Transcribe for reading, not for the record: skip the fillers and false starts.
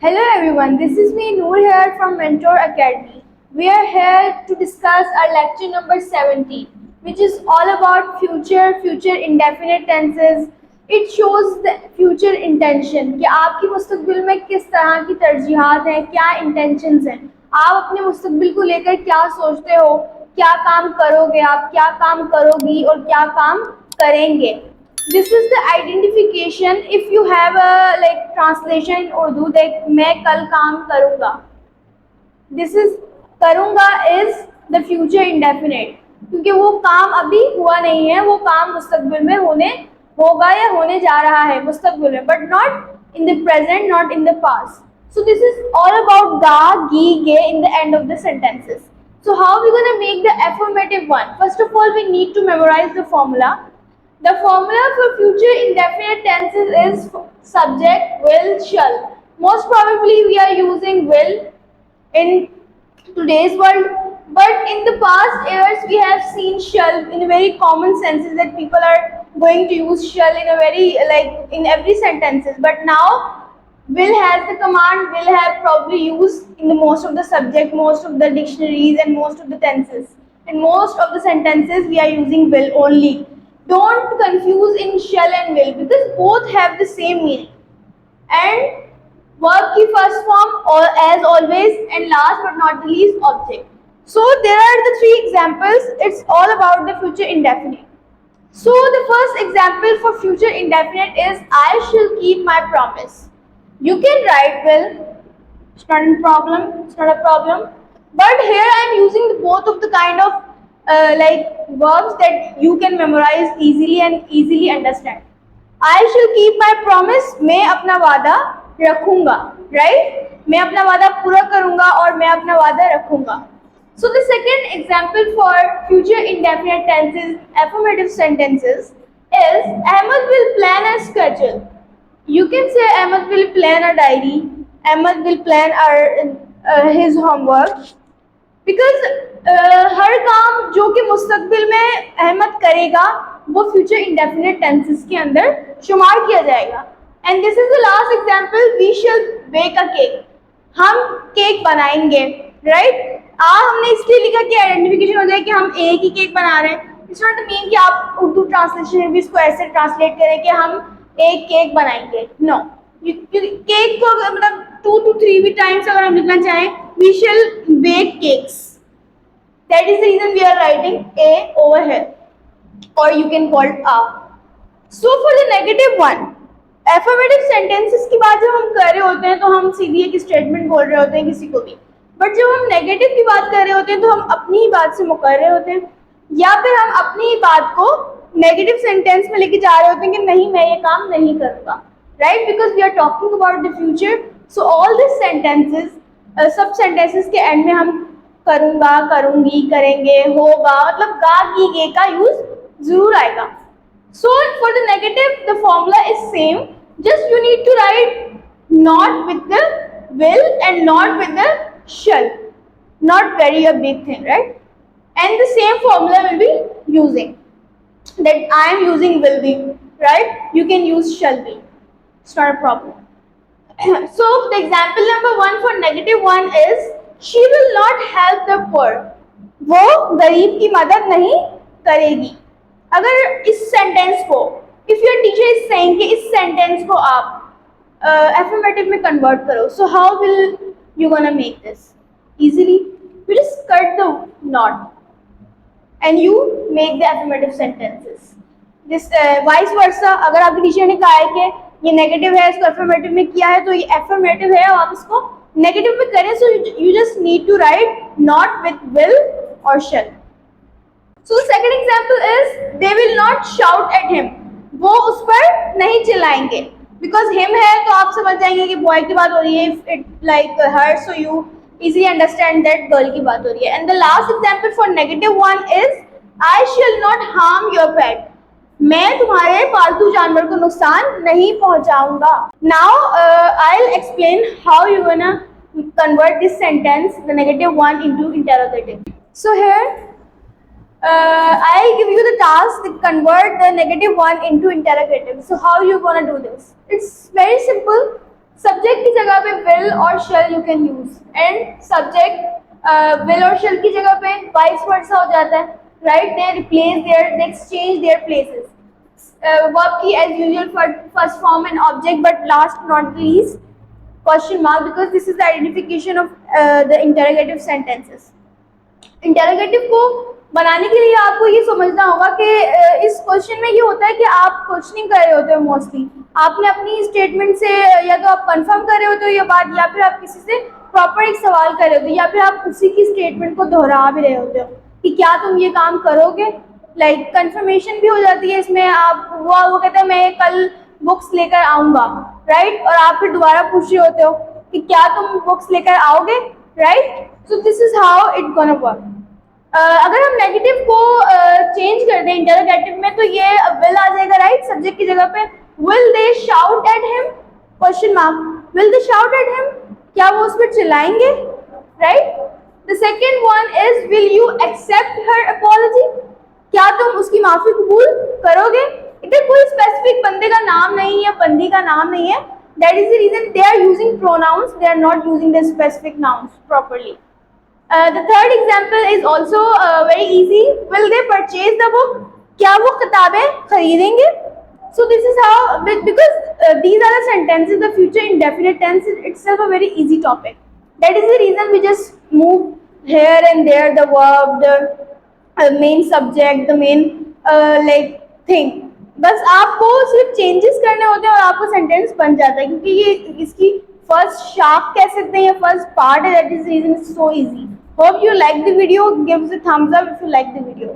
Hello everyone, this is me Noor here from Mentor Academy. We are here to discuss our lecture number 17, which is all about future indefinite tenses. It shows the future intention कि आपकी मुस्तकबिल में किस तरह की तरजीहात हैं, क्या intentions हैं, आप अपने मुस्तकबिल को लेकर क्या सोचते हो, क्या काम करोगे आप, क्या काम करोगी और क्या काम करेंगे. This is the identification. If you have a translation in Urdu that मैं कल काम करूँगा. This is करूँगा is the future indefinite क्योंकि वो काम अभी हुआ नहीं है, वो काम मुस्तकबिल में होगा या होने जा रहा है मुस्तकबिल में, but not in the present, not in the past. So this is all about ga, gi, ge in the end of the sentences. So how are we going to make the affirmative one? First of all, we need to memorize the formula. The formula for future indefinite tenses is subject, will, shall. Most probably we are using will in today's world, but in the past years we have seen shall in a very common senses that people are going to use shall in a very in every sentences. But now will has the command, will have probably used in the most of the subject, most of the dictionaries and most of the tenses. In most of the sentences we are using will only. Don't confuse in shall and will because both have the same meaning. And verb की first form or as always, and last but not the least object. So there are the three examples. It's all about the future indefinite. So the first example for future indefinite is I shall keep my promise. You can write will. It's not a problem. It's not a problem. But here I am using both of the kind of verbs that you can memorize easily and easily understand. I shall keep my promise. मैं अपना वादा रखूंगा. Right? मैं अपना वादा पूरा करूंगा और मैं अपना वादा रखूंगा. So the second example for future indefinite tenses, affirmative sentences is Ahmed will plan a schedule. You can say Ahmed will plan a diary. Ahmed will plan his homework. Because हर काम जो कि मुस्तकबिल में अहमद करेगा वो फ्यूचर इंडेफिनिट टेंसेस के अंदर शुमार किया जाएगा. And this is the last example, we shall bake a cake. हम केक बनाएंगे. राइट? हमने इसलिए लिखा कि आइडेंटिफिकेशन हो जाए कि हम एक ही केक बना रहे हैं. इट्स नॉट मीन कि आप उर्दू ट्रांसलेशन में भी इसको ऐसे ट्रांसलेट करें कि हम एक केक बनाएंगे. नो, केक को मतलब 2 to 3 भी टाइम्स अगर हम लिखना चाहें, we shall bake cakes. That is the reason we are writing a over here, or you can call it a. So for the negative one, affirmative sentences की बात जब हम कर रहे होते हैं तो हम सीधी एक स्टेटमेंट बोल रहे होते हैं किसी को भी, बट जब हम नेगेटिव की बात कर रहे होते हैं तो हम अपनी ही बात से मुकर रहे होते हैं या फिर हम अपनी ही बात को नेगेटिव सेंटेंस में लेके जा रहे होते हैं कि नहीं मैं ये काम नहीं करूँगा. Right? Because we are talking about the future. So all this sentences, सब सेंटेंसेस के एंड में हम करूँगा, करूँगी, करेंगे, होगा, मतलब गा की गे का यूज जरूर आएगा. So for the negative, the formula is same. Just you need to write not with the will and not with the shall. Not very a big thing, right? And the same formula will be using. That I am using will be, right? You can use shall be. It's not a problem. So the example number 1 for negative one is she will not help the poor. वो गरीब की मदद नहीं करेगी. अगर इस sentence को if your teacher is saying कि इस सेंटेंस को आप affirmative में convert करो, so how will you gonna make this? Easily, you just cut the not and you make the affirmative sentences. This vice versa, अगर आपकी teacher ने कहा है कि ये नेगेटिव है, इसको एफर्मेटिव में किया है तो ये एफर्मेटिव है और आप इसको नेगेटिव में करें, so you just need to write not with will और shall. So second example is they will not shout at him. वो उस पर नहीं चिल्लाएंगे. बिकॉज हिम है तो आप समझ जाएंगे कि बॉय की बात हो रही है. It like her, so you easily understand that girl की बात हो रही है. And the last example for negative one is I shall not harm your pet. मैं तुम्हारे पालतू जानवर को नुकसान नहीं पहुंचाऊंगा. Now I will explain how you gonna convert this sentence, the negative one, into interrogative. So here I give you the task to convert the negative one into interrogative. So how you gonna do this? It's very simple. Subject की जगह पे will और shall you can use, and subject will और शैल की जगह पे vice versa हो जाता है, right? They replace their, they exchange their places. Verb की as usual first form and object, but last not least question mark, because this is the identification of the interrogative sentences. Interrogative को बनाने के लिए आपको ये समझना होगा कि इस क्वेश्चन में ये होता है कि आप क्वेश्चनिंग कर रहे होते हो मोस्टली, आपने अपनी स्टेटमेंट से या तो आप कंफर्म कर रहे होते हो ये बात, या फिर आप किसी से प्रॉपर एक सवाल कर रहे होते हो, या फिर आप उसी की स्टेटमेंट को दोहरा भी रहे होते हो कि क्या तुम ये काम करोगे. लाइक कंफर्मेशन भी हो जाती है इसमें. आप वो कहते हैं मैं कल बुक्स लेकर आऊंगा, राइट? और आप फिर दोबारा पूछ रहे होते हो कि क्या तुम बुक्स लेकर आओगे, right? So this is how it gonna work. अगर हम नेगेटिव को चेंज कर दें इंटरोगेटिव में, तो ये विल आ जाएगा, राइट? सब्जेक्ट की जगह पे will they shout at him, question mark, will they shout at him, क्या वो उस पर चिल्लाएंगे, right? The second one is will you accept her apology, क्या तुम उसकी माफी कबूल करोगे? इधर कोई स्पेसिफिक बंदे का नाम नहीं है, बंदी का नाम नहीं है. That is the reason they are using pronouns, they are not using the specific nouns properly. The third example is also very easy. Will they purchase the book? क्या वो किताबें खरीदेंगे? So this is how, because these are the sentences. The future indefinite tense is itself a very easy topic. That is the reason we just move here and there the verb, the main subject, the main like thing. बस आपको सिर्फ changes करने होते हैं और आपको sentence बन जाता है, क्योंकि ये इसकी फर्स्ट शार्प कह सकते हैं या फर्स्ट पार्ट है. That is reason is so easy. Hope you like the video. Give us a thumbs up if you like the video.